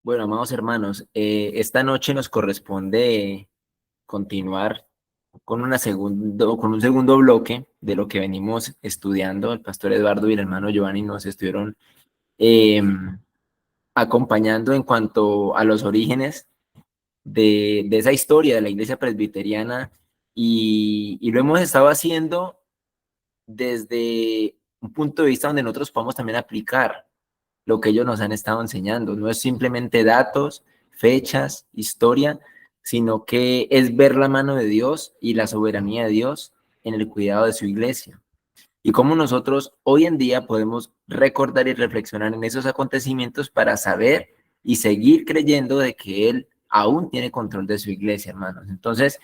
Bueno, amados hermanos, esta noche nos corresponde continuar con un segundo bloque de lo que venimos estudiando. El pastor Eduardo y el hermano Giovanni nos estuvieron eh, acompañando en cuanto a los orígenes de esa historia de la iglesia presbiteriana y lo hemos estado haciendo desde un punto de vista donde nosotros podamos también aplicar lo que ellos nos han estado enseñando. No es simplemente datos, fechas, historia, sino que es ver la mano de Dios y la soberanía de Dios en el cuidado de su iglesia. Y cómo nosotros hoy en día podemos recordar y reflexionar en esos acontecimientos para saber y seguir creyendo de que Él aún tiene control de su iglesia, hermanos. Entonces,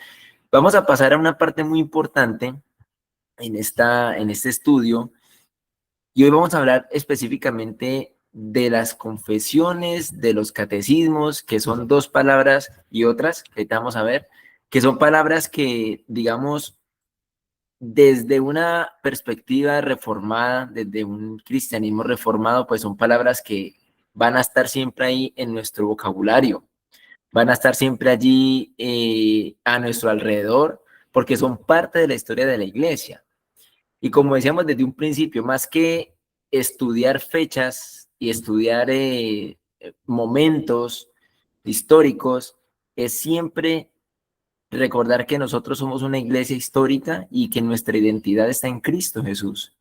vamos a pasar a una parte muy importante en este estudio, y hoy vamos a hablar específicamente de las confesiones, de los catecismos, que son dos palabras y otras, que ahorita vamos a ver, que son palabras que, digamos, desde una perspectiva reformada, desde un cristianismo reformado, pues son palabras que van a estar siempre ahí en nuestro vocabulario, van a estar siempre allí a nuestro alrededor, porque son parte de la historia de la iglesia. Y como decíamos desde un principio, más que estudiar fechas y estudiar momentos históricos, es siempre recordar que nosotros somos una iglesia histórica y que nuestra identidad está en Cristo Jesús.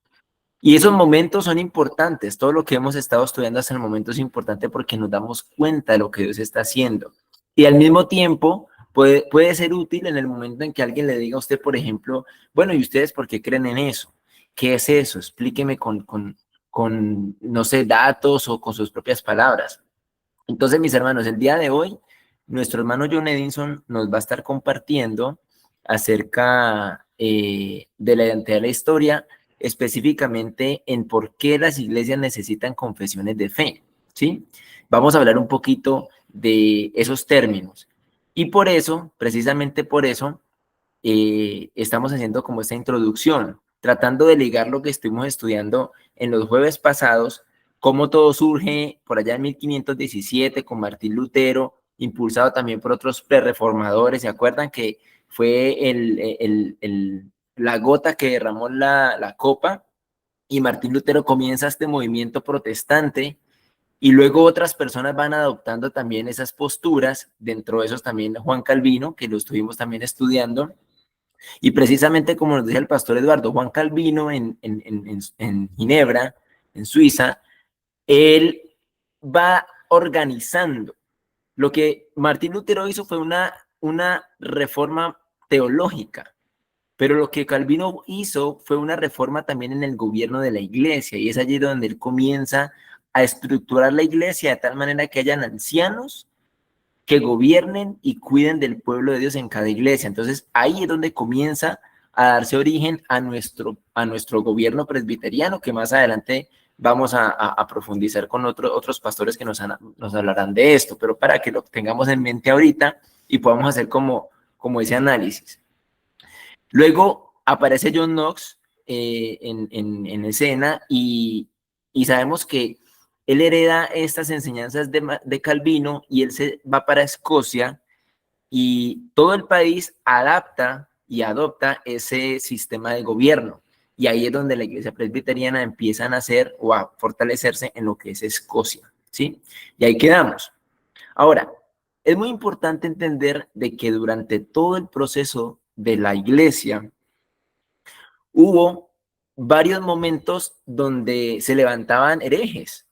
Y esos momentos son importantes. Todo lo que hemos estado estudiando hasta el momento es importante porque nos damos cuenta de lo que Dios está haciendo. Y al mismo tiempo puede ser útil en el momento en que alguien le diga a usted, por ejemplo, bueno, ¿y ustedes por qué creen en eso? ¿Qué es eso? Explíqueme con no sé, datos o con sus propias palabras. Entonces, mis hermanos, el día de hoy, nuestro hermano John Edinson nos va a estar compartiendo acerca de la identidad de la historia, específicamente en por qué las iglesias necesitan confesiones de fe, ¿sí? Vamos a hablar un poquito de esos términos. Y por eso, precisamente por eso, estamos haciendo como esta introducción, tratando de ligar lo que estuvimos estudiando en los jueves pasados, cómo todo surge por allá en 1517 con Martín Lutero, impulsado también por otros prereformadores. ¿Se acuerdan que fue la gota que derramó la copa? Y Martín Lutero comienza este movimiento protestante y luego otras personas van adoptando también esas posturas, dentro de esos también Juan Calvino, que lo estuvimos también estudiando, y precisamente como nos dice el pastor Eduardo, Juan Calvino en Ginebra, en Suiza, él va organizando. Lo que Martín Lutero hizo fue una reforma teológica, pero lo que Calvino hizo fue una reforma también en el gobierno de la iglesia, y es allí donde él comienza a estructurar la iglesia de tal manera que hayan ancianos que gobiernen y cuiden del pueblo de Dios en cada iglesia. Entonces ahí es donde comienza a darse origen a nuestro gobierno presbiteriano, que más adelante vamos a profundizar con otros pastores que nos hablarán de esto, pero para que lo tengamos en mente ahorita y podamos hacer como ese análisis. Luego aparece John Knox en escena y sabemos que él hereda estas enseñanzas de Calvino y él se va para Escocia y todo el país adapta y adopta ese sistema de gobierno. Y ahí es donde la iglesia presbiteriana empieza a nacer o a fortalecerse en lo que es Escocia, ¿sí? Y ahí quedamos. Ahora, es muy importante entender de que durante todo el proceso de la iglesia hubo varios momentos donde se levantaban herejes,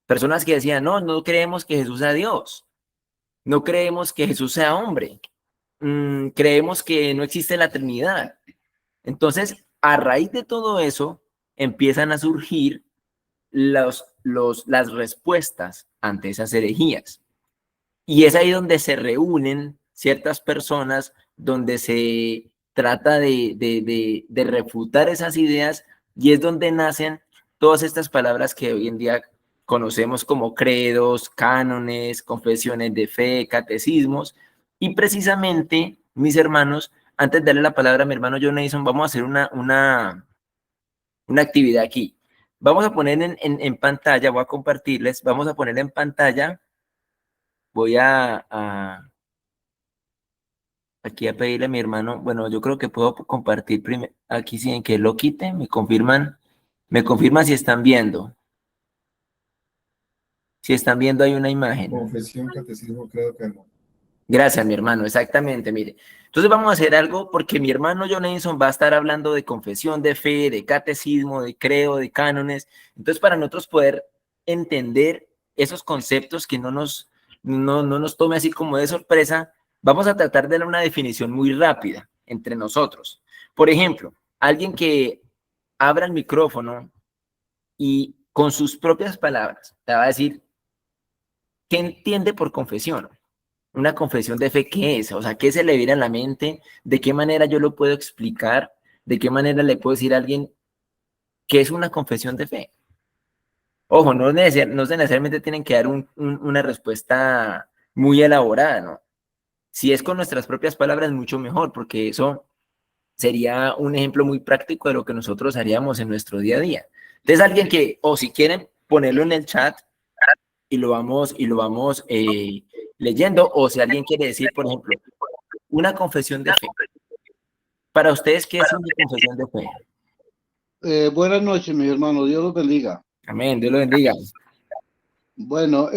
personas que decían, no, no creemos que Jesús sea Dios, no creemos que Jesús sea hombre, creemos que no existe la Trinidad. Entonces, a raíz de todo eso, empiezan a surgir las respuestas ante esas herejías. Y es ahí donde se reúnen ciertas personas, donde se trata de refutar esas ideas y es donde nacen todas estas palabras que hoy en día conocemos como credos, cánones, confesiones de fe, catecismos. Y precisamente, mis hermanos, antes de darle la palabra a mi hermano John Nason, vamos a hacer una actividad aquí. Vamos a poner en pantalla, voy a compartirles, vamos a poner en pantalla voy aquí a pedirle a mi hermano, bueno, yo creo que puedo compartir aquí sin que lo quite, me confirman si están viendo. Si están viendo hay una imagen. Confesión, catecismo, creo que no. Gracias, mi hermano, exactamente, mire. Entonces vamos a hacer algo porque mi hermano John Edison va a estar hablando de confesión de fe, de catecismo, de credo, de cánones. Entonces, para nosotros poder entender esos conceptos que no nos tome así como de sorpresa, vamos a tratar de dar una definición muy rápida entre nosotros. Por ejemplo, alguien que abra el micrófono y con sus propias palabras te va a decir qué entiende por confesión. Una confesión de fe, ¿qué es? O sea, ¿qué se le viene a la mente? ¿De qué manera yo lo puedo explicar? ¿De qué manera le puedo decir a alguien qué es una confesión de fe? Ojo, no necesariamente tienen que dar una respuesta muy elaborada, ¿no? Si es con nuestras propias palabras, mucho mejor, porque eso sería un ejemplo muy práctico de lo que nosotros haríamos en nuestro día a día. Entonces, alguien que, o si quieren ponerlo en el chat y lo vamos leyendo, o si alguien quiere decir, por ejemplo, una confesión de fe. Para ustedes, ¿qué es una confesión de fe? Buenas noches, mi hermano. Dios los bendiga. Amén, Dios lo bendiga. Bueno,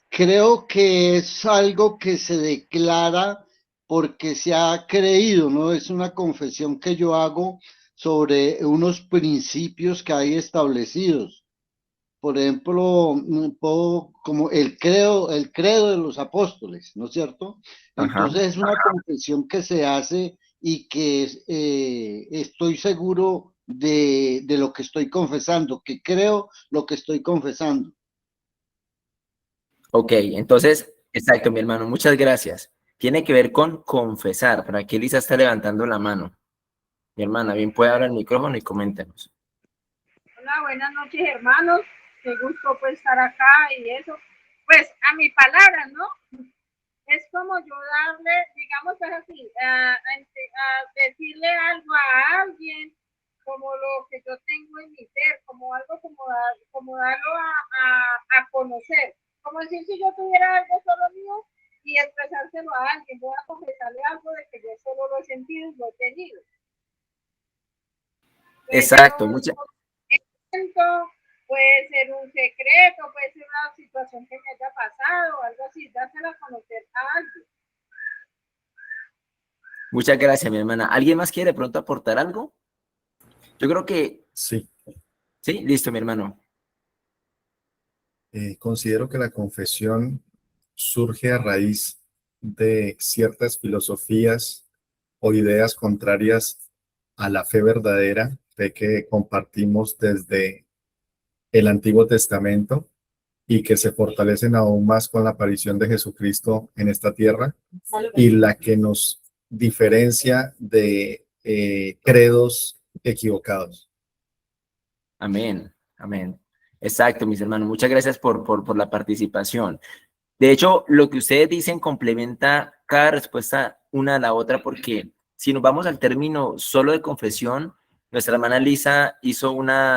creo que es algo que se declara porque se ha creído, ¿no? Es una confesión que yo hago sobre unos principios que hay establecidos. Por ejemplo, como el credo de los apóstoles, ¿no es cierto? Ajá. Entonces es una confesión que se hace y que estoy seguro de lo que estoy confesando, que creo lo que estoy confesando. Ok, entonces, exacto, mi hermano, muchas gracias. Tiene que ver con confesar. Por aquí Lisa está levantando la mano. Mi hermana, bien puede hablar el micrófono y coméntenos. Hola, buenas noches, hermanos. Qué gusto pues estar acá y eso. Pues a mi palabra, ¿no? Es como yo darle, digamos pues así, a decirle algo a alguien, como lo que yo tengo en mi ser, como algo como darlo a conocer. Como decir si yo tuviera algo solo mío y expresárselo a alguien, voy a confesarle algo de que yo solo lo he sentido y lo he tenido. Exacto, muchas. Puede ser un secreto, puede ser una situación que me haya pasado, algo así, dársela a conocer a alguien. Muchas gracias, mi hermana. ¿Alguien más quiere de pronto aportar algo? Yo creo que Sí. sí, listo, mi hermano. Considero que la confesión surge a raíz de ciertas filosofías o ideas contrarias a la fe verdadera, fe que compartimos desde el Antiguo Testamento y que se fortalecen aún más con la aparición de Jesucristo en esta tierra, y la que nos diferencia de credos equivocados. Amén, amén. Exacto, mis hermanos. Muchas gracias por la participación. De hecho, lo que ustedes dicen complementa cada respuesta una a la otra, porque si nos vamos al término solo de confesión, nuestra hermana Lisa hizo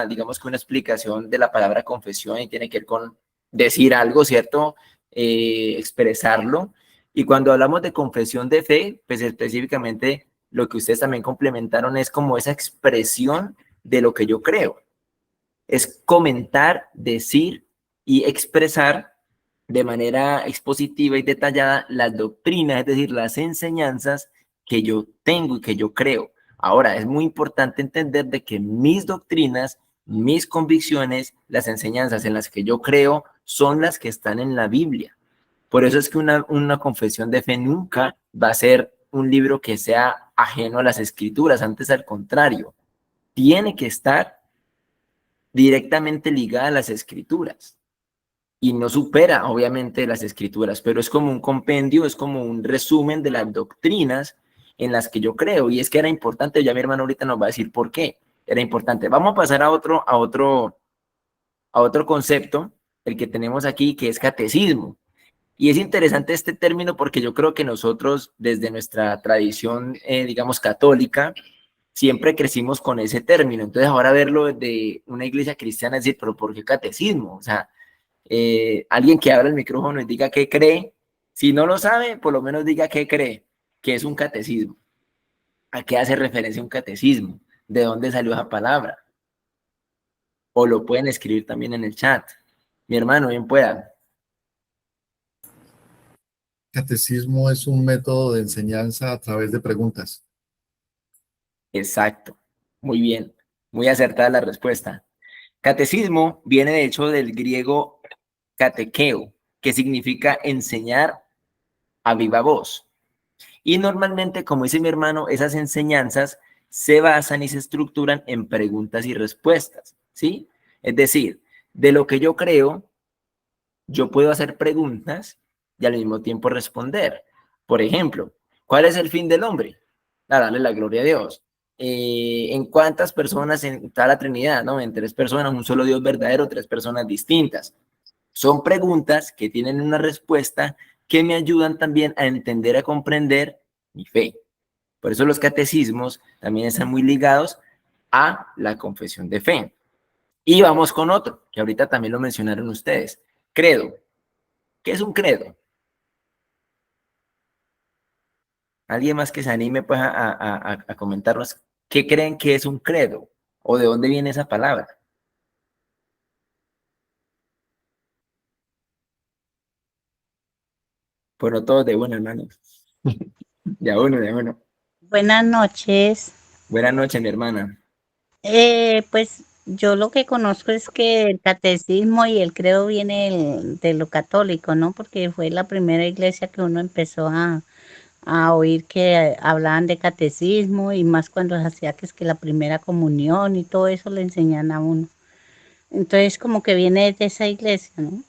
digamos que una explicación de la palabra confesión y tiene que ver con decir algo, ¿cierto? Expresarlo. Y cuando hablamos de confesión de fe, pues específicamente lo que ustedes también complementaron es como esa expresión de lo que yo creo. Es comentar, decir y expresar de manera expositiva y detallada las doctrinas, es decir, las enseñanzas que yo tengo y que yo creo. Ahora, es muy importante entender de que mis doctrinas, mis convicciones, las enseñanzas en las que yo creo son las que están en la Biblia. Por eso es que una confesión de fe nunca va a ser un libro que sea ajeno a las escrituras, antes al contrario, tiene que estar directamente ligada a las escrituras y no supera obviamente las escrituras, pero es como un compendio, es como un resumen de las doctrinas en las que yo creo. Y es que era importante, ya mi hermano ahorita nos va a decir por qué era importante. Vamos a pasar a otro concepto, el que tenemos aquí, que es catecismo. Y es interesante este término porque yo creo que nosotros, desde nuestra tradición, digamos, católica, siempre crecimos con ese término. Entonces, ahora verlo desde una iglesia cristiana, es decir, pero ¿por qué catecismo? O sea, alguien que abra el micrófono y diga qué cree. Si no lo sabe, por lo menos diga qué cree, que es un catecismo. ¿A qué hace referencia un catecismo? ¿De dónde salió esa palabra? O lo pueden escribir también en el chat. Mi hermano, bien pueda. Catecismo es un método de enseñanza a través de preguntas. Exacto. Muy bien. Muy acertada la respuesta. Catecismo viene de hecho del griego catequeo, que significa enseñar a viva voz. Y normalmente, como dice mi hermano, esas enseñanzas se basan y se estructuran en preguntas y respuestas, ¿sí? Es decir, de lo que yo creo, yo puedo hacer preguntas y al mismo tiempo responder. Por ejemplo, ¿cuál es el fin del hombre? A darle la gloria a Dios. ¿En cuántas personas está la Trinidad? ¿No? En 3 personas, un solo Dios verdadero, 3 personas distintas. Son preguntas que tienen una respuesta que me ayudan también a entender, a comprender mi fe. Por eso los catecismos también están muy ligados a la confesión de fe. Y vamos con otro, que ahorita también lo mencionaron ustedes. Credo. ¿Qué es un credo? ¿Alguien más que se anime pues, a comentarnos qué creen que es un credo? ¿O de dónde viene esa palabra? Bueno, todos de buena, hermano. Ya uno, ya uno. Buenas noches. Buenas noches, mi hermana. Pues yo lo que conozco es que el catecismo y el credo viene de lo católico, ¿no? Porque fue la primera iglesia que uno empezó a oír que hablaban de catecismo y más cuando se hacía que es que la primera comunión y todo eso le enseñan a uno. Entonces como que viene de esa iglesia, ¿no?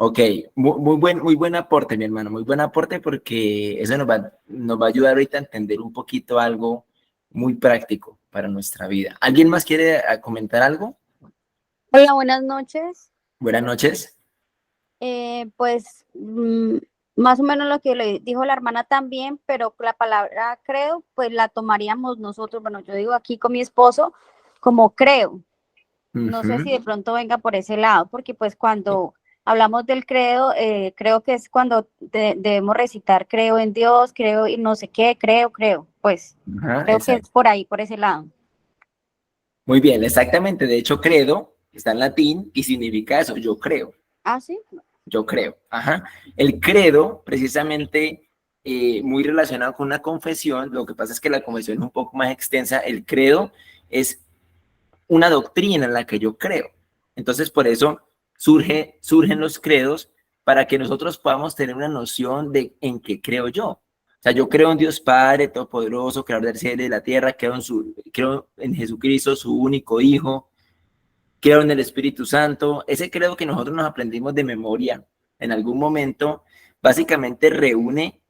Ok, muy buen aporte, mi hermano, muy buen aporte porque eso nos va a ayudar ahorita a entender un poquito algo muy práctico para nuestra vida. ¿Alguien más quiere comentar algo? Hola, buenas noches. Buenas noches. Pues más o menos lo que le dijo la hermana también, pero la palabra creo, pues la tomaríamos nosotros, bueno, yo digo aquí con mi esposo, como creo. No sé si de pronto venga por ese lado, porque pues cuando hablamos del credo, creo que es cuando debemos recitar creo en Dios, creo y no sé qué, creo, pues Ajá, creo que es por ahí, por ese lado. Muy bien, exactamente. De hecho, credo está en latín y significa eso, yo creo. Ah, sí. Yo creo. Ajá. El credo, precisamente, muy relacionado con una confesión, lo que pasa es que la confesión es un poco más extensa. El credo es una doctrina en la que yo creo. Entonces, por eso surgen los credos para que nosotros podamos tener una noción de en qué creo yo. O sea, yo creo en Dios Padre Todopoderoso, creador del cielo y de la tierra, creo en Jesucristo, su único Hijo, creo en el Espíritu Santo. Ese credo que nosotros nos aprendimos de memoria en algún momento, básicamente reúne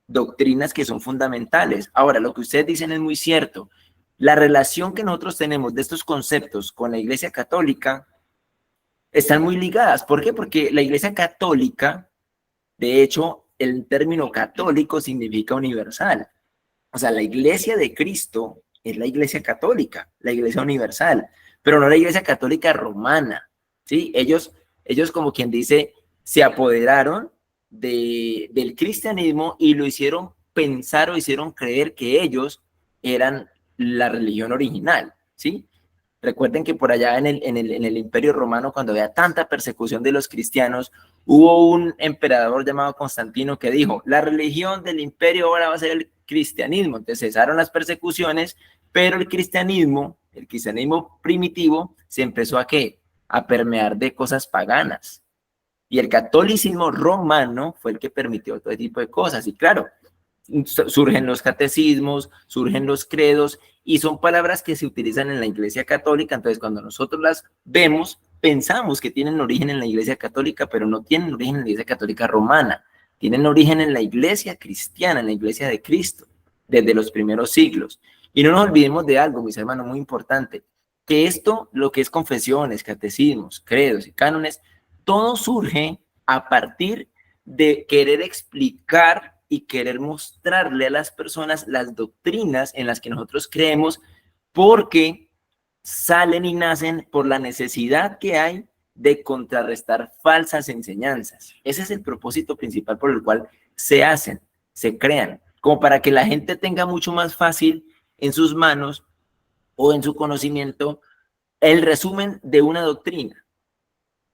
doctrinas que son fundamentales. Ahora, lo que ustedes dicen es muy cierto. La relación que nosotros tenemos de estos conceptos con la Iglesia Católica están muy ligadas. ¿Por qué? Porque la Iglesia Católica, de hecho, el término católico significa universal. O sea, la Iglesia de Cristo es la Iglesia Católica, la Iglesia universal, pero no la Iglesia Católica romana, ¿sí? Ellos como quien dice, se apoderaron del cristianismo y lo hicieron pensar o hicieron creer que ellos eran la religión original, ¿sí? Recuerden que por allá en el Imperio Romano, cuando había tanta persecución de los cristianos, hubo un emperador llamado Constantino que dijo, la religión del imperio ahora va a ser el cristianismo. Entonces cesaron las persecuciones, pero el cristianismo primitivo, se empezó a permear de cosas paganas. Y el catolicismo romano fue el que permitió todo tipo de cosas. Y claro, surgen los catecismos, surgen los credos, y son palabras que se utilizan en la Iglesia Católica. Entonces, cuando nosotros las vemos, pensamos que tienen origen en la Iglesia Católica, pero no tienen origen en la Iglesia Católica romana. Tienen origen en la Iglesia cristiana, en la Iglesia de Cristo, desde los primeros siglos. Y no nos olvidemos de algo, mis hermanos, muy importante, que esto, lo que es confesiones, catecismos, credos y cánones, todo surge a partir de querer explicar y querer mostrarle a las personas las doctrinas en las que nosotros creemos, porque salen y nacen por la necesidad que hay de contrarrestar falsas enseñanzas. Ese es el propósito principal por el cual se hacen, se crean, como para que la gente tenga mucho más fácil en sus manos o en su conocimiento el resumen de una doctrina.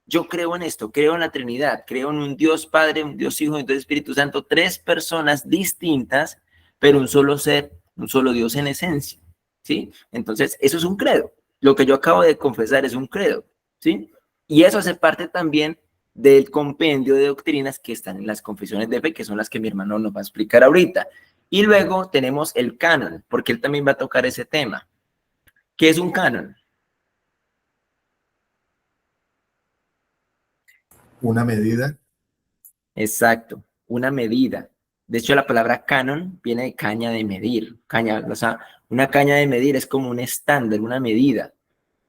Yo creo en esto, creo en la Trinidad, creo en un Dios Padre, un Dios Hijo y un Dios Espíritu Santo, tres personas distintas, pero un solo ser, un solo Dios en esencia, ¿sí? Entonces, eso es un credo. Lo que yo acabo de confesar es un credo, ¿sí? Y eso hace parte también del compendio de doctrinas que están en las confesiones de fe, que son las que mi hermano nos va a explicar ahorita. Y luego tenemos el canon, porque él también va a tocar ese tema. ¿Qué es un canon? Una medida. Exacto, una medida. De hecho, la palabra canon viene de caña de medir. Caña, o sea, una caña de medir es como un estándar, una medida.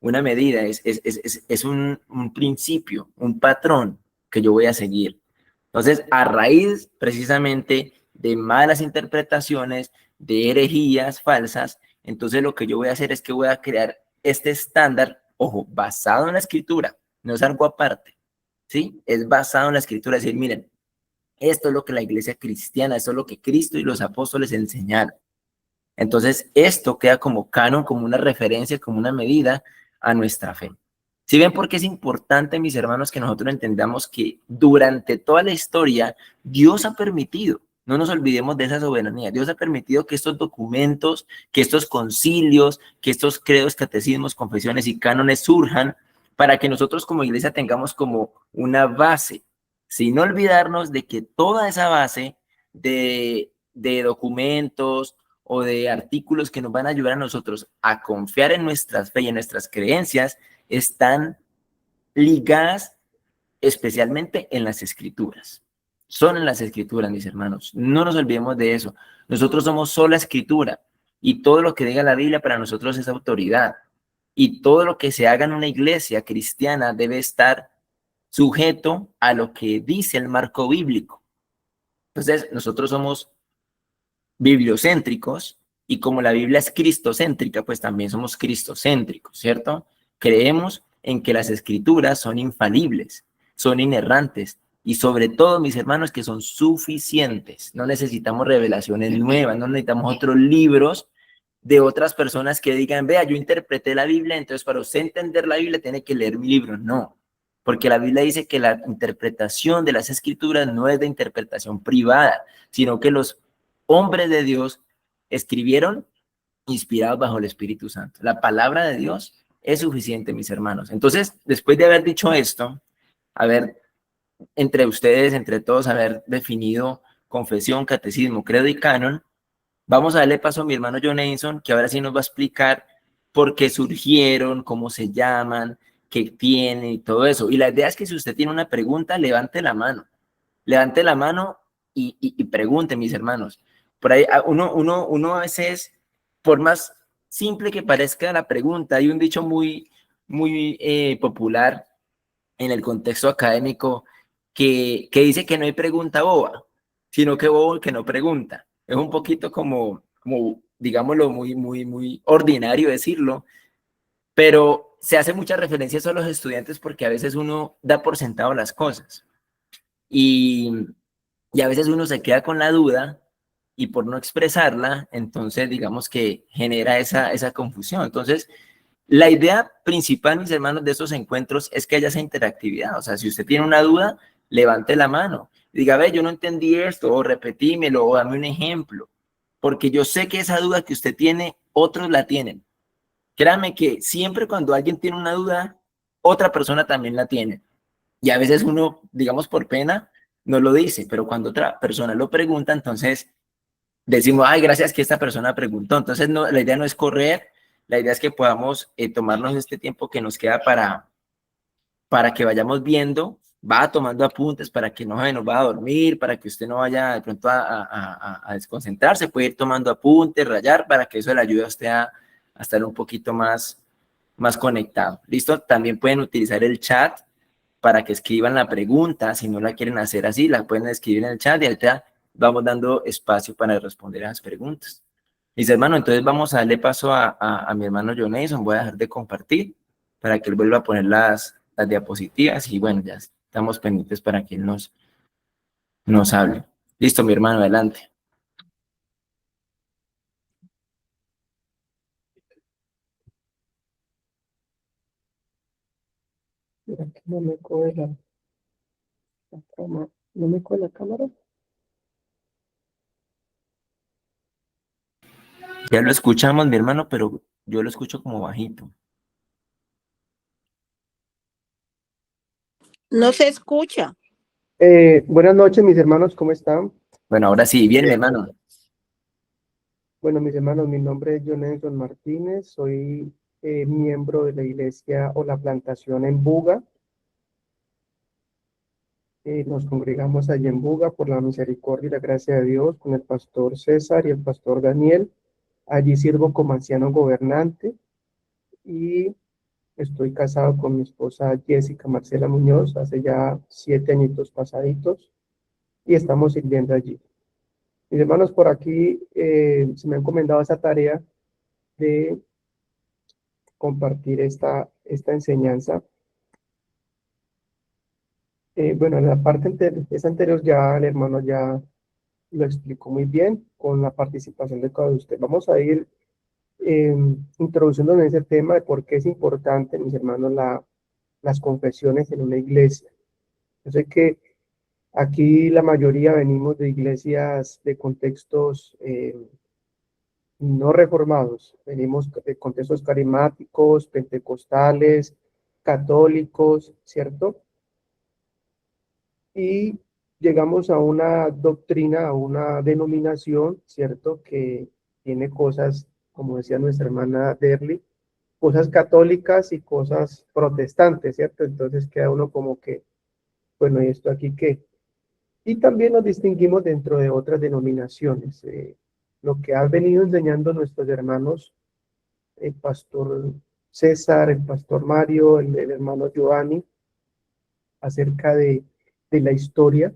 Una medida es un principio, un patrón que yo voy a seguir. Entonces, a raíz precisamente de malas interpretaciones, de herejías falsas, entonces lo que yo voy a hacer es que voy a crear este estándar, ojo, basado en la escritura, no es algo aparte, ¿sí? Es basado en la escritura, es decir, miren, esto es lo que la iglesia cristiana, esto es lo que Cristo y los apóstoles enseñaron. Entonces, esto queda como canon, como una referencia, como una medida a nuestra fe. ¿Sí ven por qué es importante, mis hermanos, que nosotros entendamos que durante toda la historia Dios ha permitido, no nos olvidemos de esa soberanía, Dios ha permitido que estos documentos, que estos concilios, que estos credos, catecismos, confesiones y cánones surjan para que nosotros como iglesia tengamos como una base, sin olvidarnos de que toda esa base de documentos, o de artículos que nos van a ayudar a nosotros a confiar en nuestras fe y en nuestras creencias, están ligadas especialmente en las escrituras. Son en las escrituras, mis hermanos. No nos olvidemos de eso. Nosotros somos sola escritura y todo lo que diga la Biblia para nosotros es autoridad. Y todo lo que se haga en una iglesia cristiana debe estar sujeto a lo que dice el marco bíblico. Entonces, nosotros somos bibliocéntricos, y como la Biblia es cristocéntrica, pues también somos cristocéntricos, ¿cierto? Creemos en que las escrituras son infalibles, son inerrantes, y sobre todo, mis hermanos, que son suficientes. No necesitamos revelaciones nuevas, no necesitamos otros libros de otras personas que digan, vea, yo interpreté la Biblia, entonces para usted entender la Biblia tiene que leer mi libro. No, porque la Biblia dice que la interpretación de las escrituras no es de interpretación privada, sino que los hombres de Dios escribieron inspirados bajo el Espíritu Santo. La palabra de Dios es suficiente, mis hermanos. Entonces, después de haber dicho esto, haber entre ustedes, entre todos, haber definido confesión, catecismo, credo y canon, vamos a darle paso a mi hermano John Edison, que ahora sí nos va a explicar por qué surgieron, cómo se llaman, qué tienen y todo eso. Y la idea es que si usted tiene una pregunta, levante la mano y pregunte, mis hermanos. Por ahí uno a veces, por más simple que parezca la pregunta, hay un dicho muy popular en el contexto académico que dice que no hay pregunta boba, sino que bobo el que no pregunta. Es un poquito como digámoslo, muy ordinario decirlo, pero se hace mucha referencia a los estudiantes porque a veces uno da por sentado las cosas y a veces uno se queda con la duda y por no expresarla, entonces digamos que genera esa confusión. Entonces, la idea principal, mis hermanos, de estos encuentros es que haya esa interactividad. O sea, si usted tiene una duda, levante la mano. Diga, ve, yo no entendí esto, o repetímelo, o dame un ejemplo. Porque yo sé que esa duda que usted tiene, otros la tienen. Créanme que siempre cuando alguien tiene una duda, otra persona también la tiene. Y a veces uno, digamos por pena, no lo dice, pero cuando otra persona lo pregunta, entonces decimos, ay, gracias que esta persona preguntó. Entonces, no, la idea no es correr, la idea es que podamos tomarnos este tiempo que nos queda para que vayamos viendo, va tomando apuntes para que no se nos va a dormir, para que usted no vaya de pronto a desconcentrarse, puede ir tomando apuntes, rayar, para que eso le ayude a usted a estar un poquito más conectado. ¿Listo? También pueden utilizar el chat para que escriban la pregunta, si no la quieren hacer así, la pueden escribir en el chat y ahorita vamos dando espacio para responder a las preguntas. Mis hermanos, entonces vamos a darle paso a mi hermano John Edison. Voy a dejar de compartir para que él vuelva a poner las las diapositivas y bueno, ya estamos pendientes para que él nos hable. Listo, mi hermano, adelante. Mira que no me coge la cámara. ¿No me coge la cámara? Ya lo escuchamos, mi hermano, pero yo lo escucho como bajito. No se escucha. Buenas noches, mis hermanos, ¿cómo están? Bueno, ahora sí, bien, mi hermano. Bueno, mis hermanos, mi nombre es John Nelson Martínez, soy miembro de la iglesia o la plantación en Buga. Nos congregamos allí en Buga por la misericordia y la gracia de Dios con el pastor César y el pastor Daniel. Allí sirvo como anciano gobernante y estoy casado con mi esposa Jessica Marcela Muñoz hace ya 7 añitos pasaditos y estamos sirviendo allí. Mis hermanos, por aquí se me ha encomendado esa tarea de compartir esta enseñanza. Bueno, en la parte anterior ya el hermano ya lo explicó muy bien con la participación de cada uno de ustedes. Vamos a ir introduciéndonos en ese tema de por qué es importante, mis hermanos, las confesiones en una iglesia. Yo sé que aquí la mayoría venimos de iglesias de contextos no reformados, venimos de contextos carismáticos, pentecostales, católicos, ¿cierto? Y llegamos a una doctrina, a una denominación, ¿cierto? Que tiene cosas, como decía nuestra hermana Derly, cosas católicas y cosas protestantes, ¿cierto? Entonces queda uno como que, bueno, ¿y esto aquí qué? Y también nos distinguimos dentro de otras denominaciones. Lo que han venido enseñando nuestros hermanos, el pastor César, el pastor Mario, el hermano Giovanni, acerca de la historia,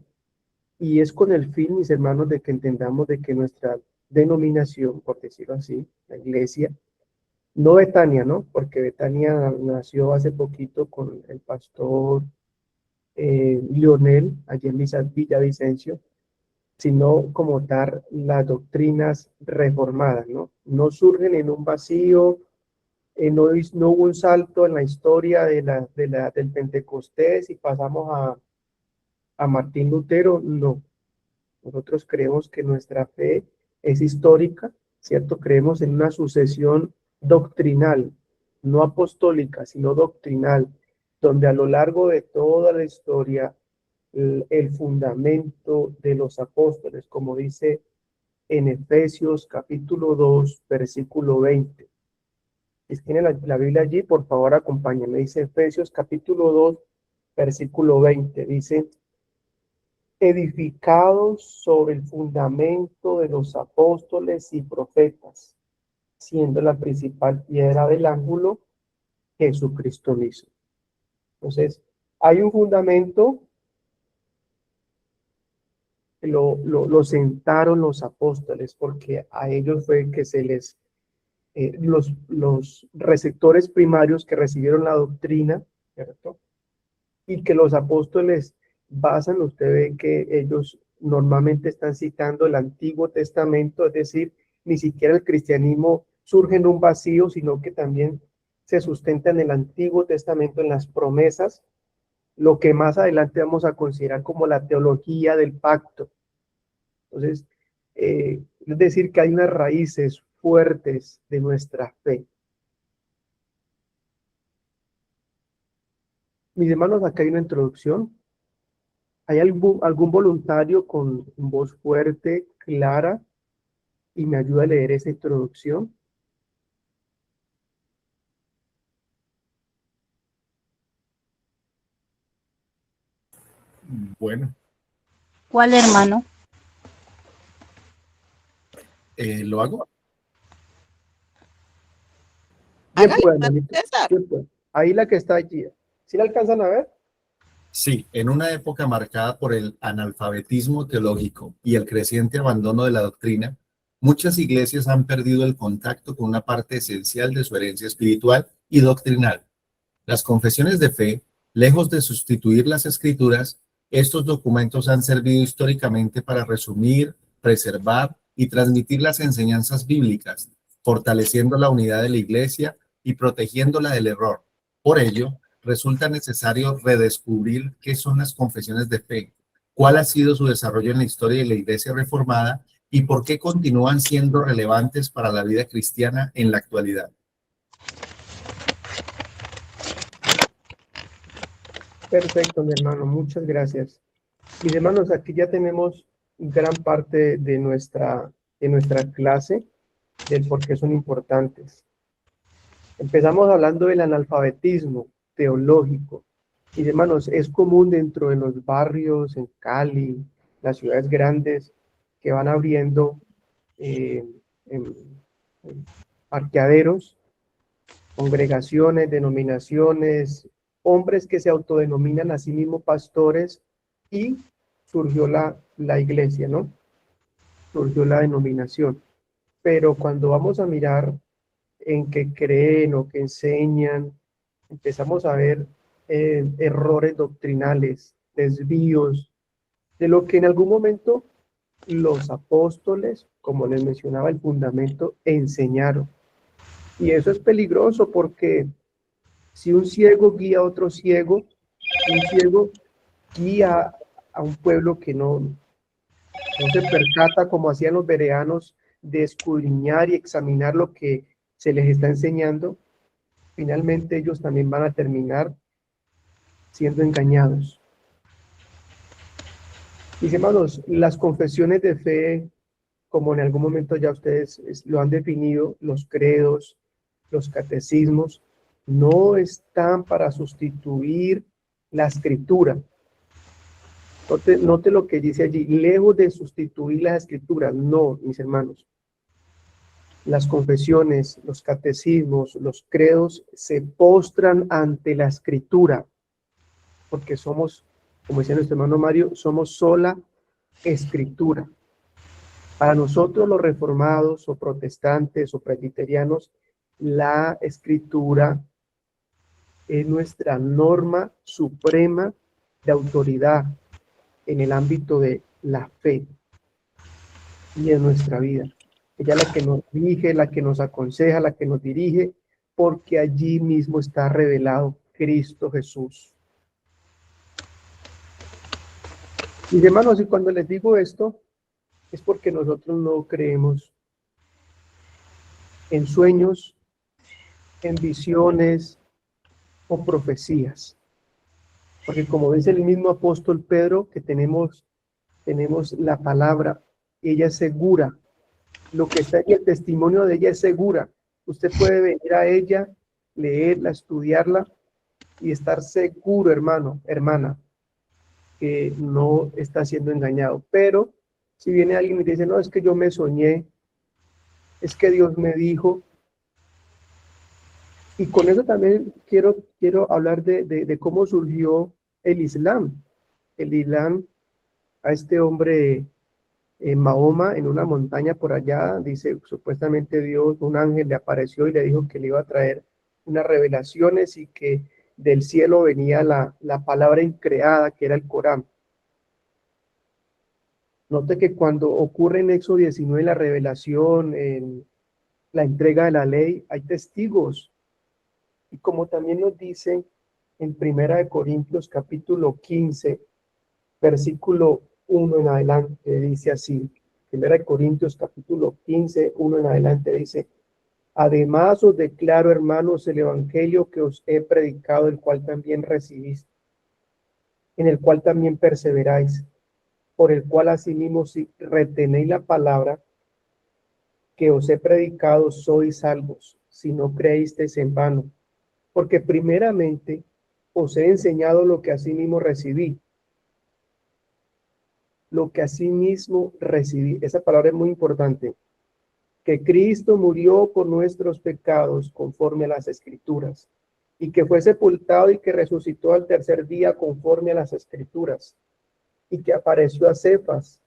y es con el fin, mis hermanos, de que entendamos de que nuestra denominación, por decirlo así, la iglesia, no Betania, ¿no? Porque Betania nació hace poquito con el pastor Lionel, allí en Villavicencio, sino como dar las doctrinas reformadas, ¿no? No surgen en un vacío, no hubo un salto en la historia del Pentecostés y pasamos a Martín Lutero, no. Nosotros creemos que nuestra fe es histórica, ¿cierto? Creemos en una sucesión doctrinal, no apostólica, sino doctrinal, donde a lo largo de toda la historia el fundamento de los apóstoles, como dice en Efesios capítulo 2, versículo 20. Si tiene la Biblia allí, por favor acompáñenme. Dice Efesios capítulo 2, versículo 20. Dice, edificados sobre el fundamento de los apóstoles y profetas, siendo la principal piedra del ángulo Jesucristo mismo. Entonces, hay un fundamento, lo sentaron los apóstoles, porque a ellos fue que se les, los receptores primarios que recibieron la doctrina, ¿cierto? Y que los apóstoles basan, usted ve que ellos normalmente están citando el Antiguo Testamento, es decir, ni siquiera el cristianismo surge en un vacío, sino que también se sustenta en el Antiguo Testamento, en las promesas, lo que más adelante vamos a considerar como la teología del pacto. Entonces, es decir, que hay unas raíces fuertes de nuestra fe. Mis hermanos, acá hay una introducción. ¿Hay algún voluntario con voz fuerte, clara, y me ayuda a leer esa introducción? Bueno, ¿Cuál hermano? ¿lo hago? Bien, Hágale, pues, hermano hermanito. César. Bien, pues. Ahí la que está allí. ¿Sí la alcanzan a ver? Sí, en una época marcada por el analfabetismo teológico y el creciente abandono de la doctrina, muchas iglesias han perdido el contacto con una parte esencial de su herencia espiritual y doctrinal. Las confesiones de fe Lejos de sustituir las escrituras, estos documentos han servido históricamente para resumir, preservar y transmitir las enseñanzas bíblicas, fortaleciendo la unidad de la Iglesia y protegiéndola del error. Por ello, resulta necesario redescubrir qué son las confesiones de fe, cuál ha sido su desarrollo en la historia de la Iglesia reformada y por qué continúan siendo relevantes para la vida cristiana en la actualidad. Perfecto, mi hermano, muchas gracias. Mis hermanos, aquí ya tenemos gran parte de nuestra clase, del por qué son importantes. Empezamos hablando del analfabetismo teológico. Mis hermanos, es común dentro de los barrios, en Cali, las ciudades grandes, que van abriendo en parqueaderos, congregaciones, denominaciones, hombres que se autodenominan a sí mismos pastores, y surgió la iglesia, ¿no? Surgió la denominación. Pero cuando vamos a mirar en qué creen o qué enseñan, empezamos a ver errores doctrinales, desvíos, de lo que en algún momento los apóstoles, como les mencionaba el fundamento, enseñaron. Y eso es peligroso porque si un ciego guía a otro ciego, un ciego guía a un pueblo que no se percata, como hacían los bereanos, de escudriñar y examinar lo que se les está enseñando, finalmente ellos también van a terminar siendo engañados. Mis hermanos, las confesiones de fe, como en algún momento ya ustedes lo han definido, los credos, los catecismos, no están para sustituir la escritura. Note lo que dice allí, lejos de sustituir las escrituras. No, mis hermanos. Las confesiones, los catecismos, los credos se postran ante la escritura, porque somos, como decía nuestro hermano Mario, somos sola escritura. Para nosotros los reformados o protestantes o presbiterianos, la escritura es nuestra norma suprema de autoridad en el ámbito de la fe y en nuestra vida. Ella es la que nos dirige, la que nos aconseja, la que nos dirige, porque allí mismo está revelado Cristo Jesús. Mis hermanos, y cuando les digo esto, es porque nosotros no creemos en sueños, en visiones o profecías. Porque como dice el mismo apóstol Pedro, que tenemos la palabra, ella es segura. Lo que está en el testimonio de ella es segura. Usted puede venir a ella, leerla, estudiarla y estar seguro, hermano, hermana, que no está siendo engañado. Pero si viene alguien y dice, no, es que yo me soñé, es que Dios me dijo. Y con eso también quiero hablar de cómo surgió el Islam. El Islam, a este hombre Mahoma, en una montaña por allá, dice, supuestamente Dios, un ángel le apareció y le dijo que le iba a traer unas revelaciones y que del cielo venía la palabra increada, que era el Corán. Note que cuando ocurre en Éxodo 19 la revelación, en la entrega de la ley, hay testigos. Y como también nos dice en Primera de Corintios capítulo 15, versículo 1 en adelante, dice así. Primera de Corintios capítulo 15, 1 en adelante dice: además os declaro, hermanos, el evangelio que os he predicado, el cual también recibiste, en el cual también perseveráis, por el cual asimismo si retenéis la palabra que os he predicado, sois salvos, si no creísteis en vano. Porque primeramente os he enseñado lo que asimismo recibí. Lo que asimismo recibí. Esa palabra es muy importante. Que Cristo murió por nuestros pecados conforme a las Escrituras, y que fue sepultado y que resucitó al tercer día conforme a las Escrituras, y que apareció a Cefas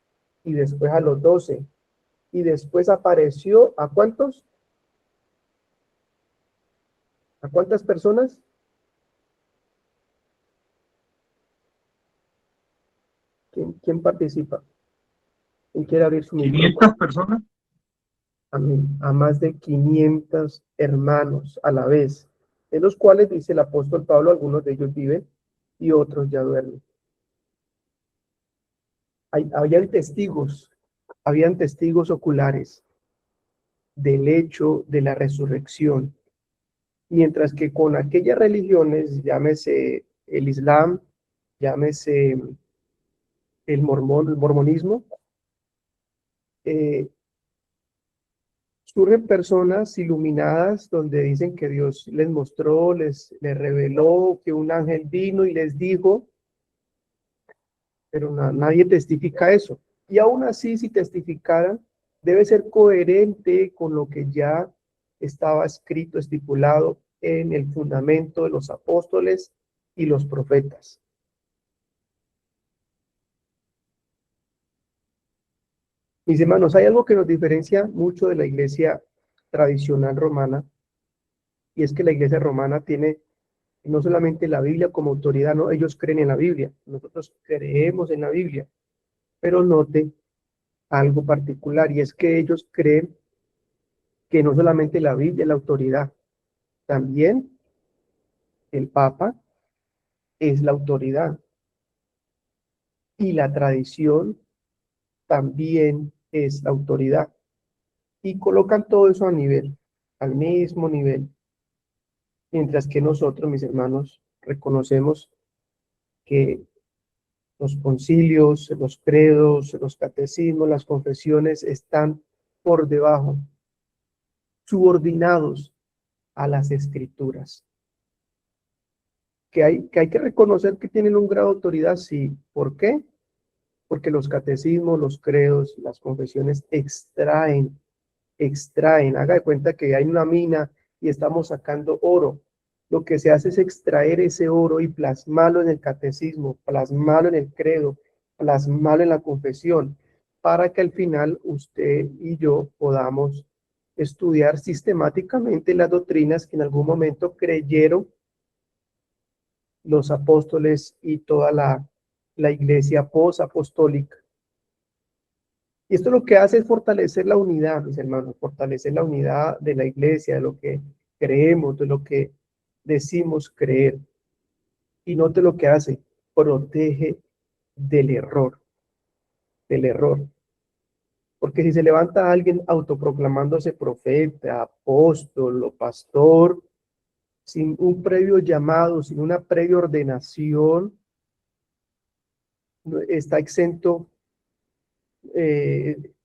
y después a los 12, y después apareció ¿a cuántos? ¿A cuántas personas? ¿Quién participa? ¿Quién quiere abrir su micrófono? 500 personas. Amén. A más de 500 hermanos a la vez, de los cuales dice el apóstol Pablo, algunos de ellos viven y otros ya duermen. Habían testigos oculares del hecho de la resurrección, mientras que con aquellas religiones, llámese el Islam, llámese el mormonismo, surgen personas iluminadas donde dicen que Dios les mostró, les reveló, que un ángel vino y les dijo, pero nadie testifica eso. Y aún así, si testificaran, debe ser coherente con lo que ya estaba escrito, estipulado en el fundamento de los apóstoles y los profetas. Mis hermanos, hay algo que nos diferencia mucho de la iglesia tradicional romana, y es que la iglesia romana tiene no solamente la Biblia como autoridad, no, ellos creen en la Biblia, nosotros creemos en la Biblia, pero note algo particular, y es que ellos creen que no solamente la Biblia es la autoridad, también el Papa es la autoridad, y la tradición también es la autoridad, y colocan todo eso al mismo nivel, mientras que nosotros, mis hermanos, reconocemos que los concilios, los credos, los catecismos, las confesiones están por debajo, subordinados a las escrituras. Que hay que reconocer que tienen un grado de autoridad, sí. ¿Por qué? Porque los catecismos, los credos, las confesiones extraen. Haga de cuenta que hay una mina y estamos sacando oro. Lo que se hace es extraer ese oro y plasmarlo en el catecismo, plasmarlo en el credo, plasmarlo en la confesión, para que al final usted y yo podamos estudiar sistemáticamente las doctrinas que en algún momento creyeron los apóstoles y toda la iglesia posapostólica. Y esto lo que hace es fortalecer la unidad, mis hermanos, fortalecer la unidad de la iglesia, de lo que creemos, de lo que decimos creer. Y note lo que hace, protege del error, Porque si se levanta alguien autoproclamándose profeta, apóstol o pastor, sin un previo llamado, sin una previa ordenación, está exento.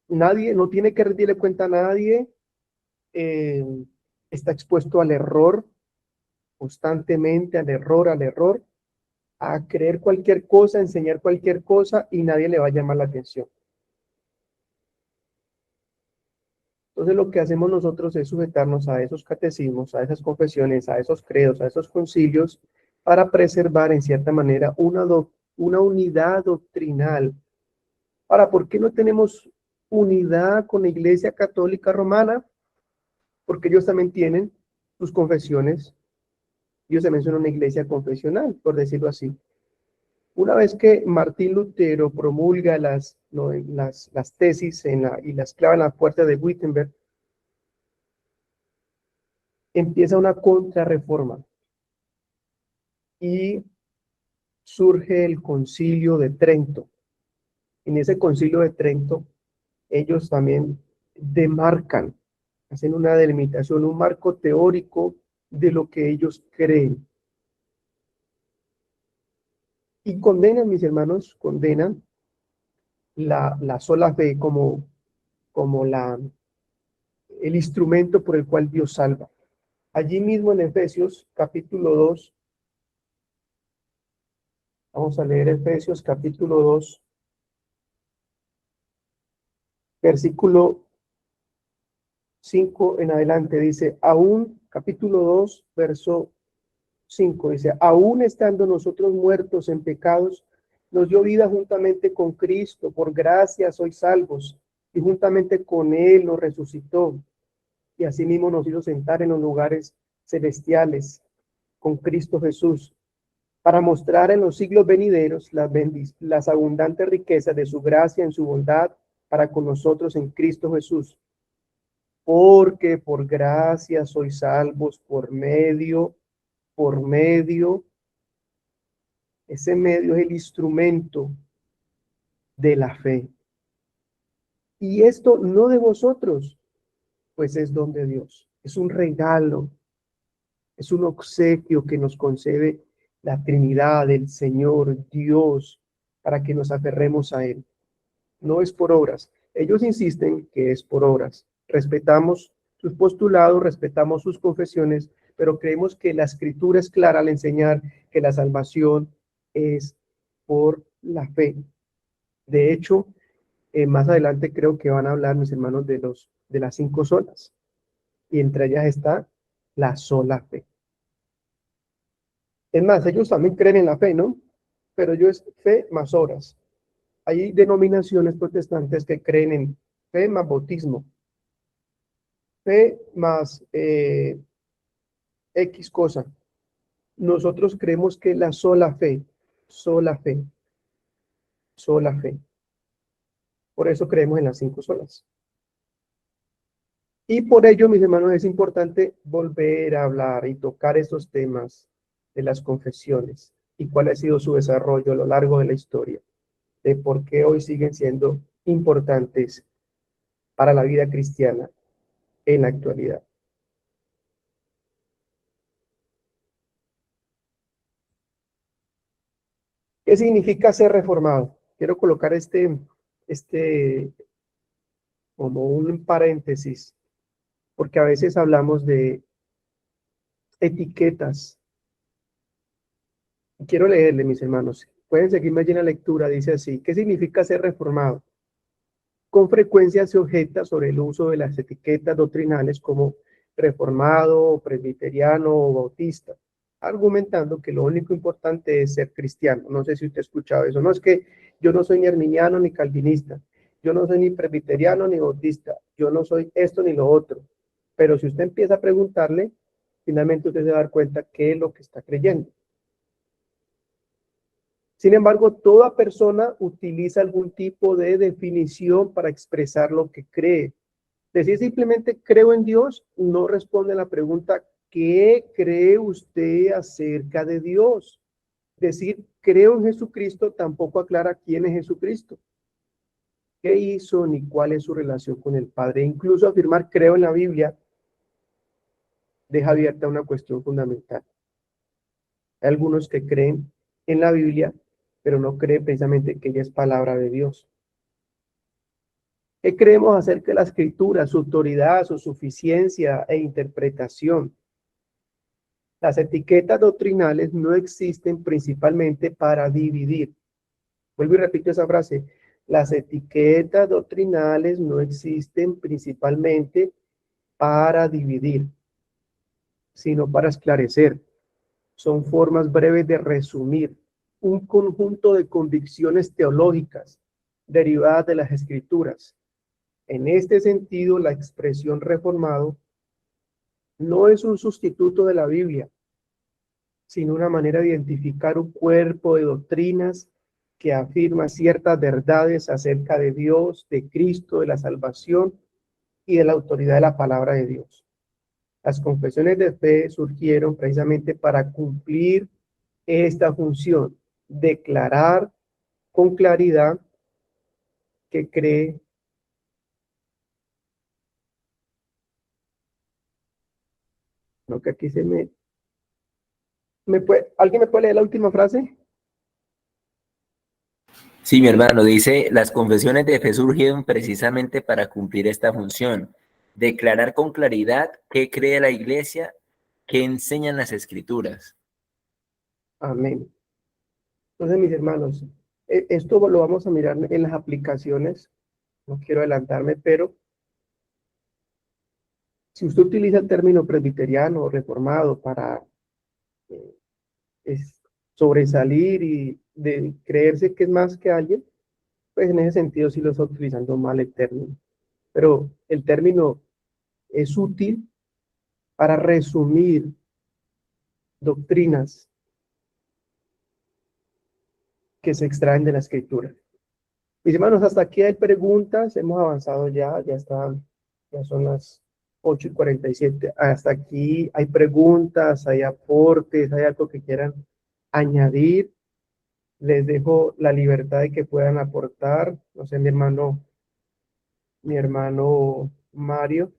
Nadie, no tiene que rendirle cuenta a nadie, está expuesto al error, constantemente al error, a creer cualquier cosa, a enseñar cualquier cosa, y nadie le va a llamar la atención. Entonces lo que hacemos nosotros es sujetarnos a esos catecismos, a esas confesiones, a esos credos, a esos concilios, para preservar en cierta manera una unidad doctrinal. Ahora, ¿por qué no tenemos unidad con la Iglesia Católica Romana? Porque ellos también tienen sus confesiones. Ellos también son una iglesia confesional, por decirlo así. Una vez que Martín Lutero promulga las tesis y las clava en la puerta de Wittenberg, empieza una contrarreforma y surge el Concilio de Trento. En ese Concilio de Trento, ellos también demarcan, hacen una delimitación, un marco teórico de lo que ellos creen. Y condenan, mis hermanos, condenan la sola fe como el instrumento por el cual Dios salva. Allí mismo en Efesios capítulo 2, vamos a leer Efesios capítulo 2, versículo 5 en adelante, dice, aún, capítulo 2, verso 5, dice, aún estando nosotros muertos en pecados, nos dio vida juntamente con Cristo, por gracia sois salvos, y juntamente con Él nos resucitó, y asimismo nos hizo sentar en los lugares celestiales, con Cristo Jesús, para mostrar en los siglos venideros las abundantes riquezas de su gracia en su bondad para con nosotros en Cristo Jesús. Porque por gracia sois salvos por medio, ese medio es el instrumento de la fe. Y esto no de vosotros, pues es don de Dios. Es un regalo, es un obsequio que nos concede la Trinidad, el Señor, Dios, para que nos aferremos a Él. No es por obras. Ellos insisten que es por obras. Respetamos sus postulados, respetamos sus confesiones, pero creemos que la Escritura es clara al enseñar que la salvación es por la fe. De hecho, más adelante creo que van a hablar mis hermanos de las 5 solas, y entre ellas está la sola fe. Es más, ellos también creen en la fe, ¿no? Pero ellos es fe más obras. Hay denominaciones protestantes que creen en fe más bautismo, fe más X cosa. Nosotros creemos que la sola fe, sola fe, sola fe. Por eso creemos en las 5 solas. Y por ello, mis hermanos, es importante volver a hablar y tocar estos temas de las confesiones y cuál ha sido su desarrollo a lo largo de la historia, de por qué hoy siguen siendo importantes para la vida cristiana en la actualidad. ¿Qué significa ser reformado? Quiero colocar como un paréntesis, porque a veces hablamos de etiquetas. Quiero leerle, mis hermanos. Pueden seguirme allí en la lectura. Dice así: ¿qué significa ser reformado? Con frecuencia se objeta sobre el uso de las etiquetas doctrinales como reformado, presbiteriano o bautista, argumentando que lo único importante es ser cristiano. No sé si usted ha escuchado eso. No, es que yo no soy ni arminiano ni calvinista, yo no soy ni presbiteriano ni bautista, yo no soy esto ni lo otro. Pero si usted empieza a preguntarle, finalmente usted se va a dar cuenta qué es lo que está creyendo. Sin embargo, toda persona utiliza algún tipo de definición para expresar lo que cree. Decir simplemente creo en Dios no responde a la pregunta ¿qué cree usted acerca de Dios? Decir creo en Jesucristo tampoco aclara quién es Jesucristo, qué hizo ni cuál es su relación con el Padre. Incluso afirmar creo en la Biblia deja abierta una cuestión fundamental. Hay algunos que creen en la Biblia, pero no creen precisamente que ella es palabra de Dios. ¿Qué creemos acerca de la Escritura, su autoridad, su suficiencia e interpretación? Las etiquetas doctrinales no existen principalmente para dividir. Vuelvo y repito esa frase. Las etiquetas doctrinales no existen principalmente para dividir, sino para esclarecer. Son formas breves de resumir un conjunto de convicciones teológicas derivadas de las Escrituras. En este sentido, la expresión reformado no es un sustituto de la Biblia, sino una manera de identificar un cuerpo de doctrinas que afirma ciertas verdades acerca de Dios, de Cristo, de la salvación y de la autoridad de la palabra de Dios. Las confesiones de fe surgieron precisamente para cumplir esta función, declarar con claridad que cree. No, que aquí ¿alguien me puede leer la última frase? Sí, mi hermano, dice, las confesiones de fe surgieron precisamente para cumplir esta función, declarar con claridad qué cree la Iglesia, qué enseñan las Escrituras. Amén. Entonces, mis hermanos, esto lo vamos a mirar en las aplicaciones. No quiero adelantarme, pero si usted utiliza el término presbiteriano o reformado para sobresalir y de creerse que es más que alguien, pues en ese sentido sí lo está utilizando mal el término. Pero el término es útil para resumir doctrinas que se extraen de la escritura. Mis hermanos, hasta aquí hay preguntas, hemos avanzado ya son las 8:47. Hasta aquí hay preguntas, hay aportes, hay algo que quieran añadir. Les dejo la libertad de que puedan aportar. No sé, mi hermano Mario.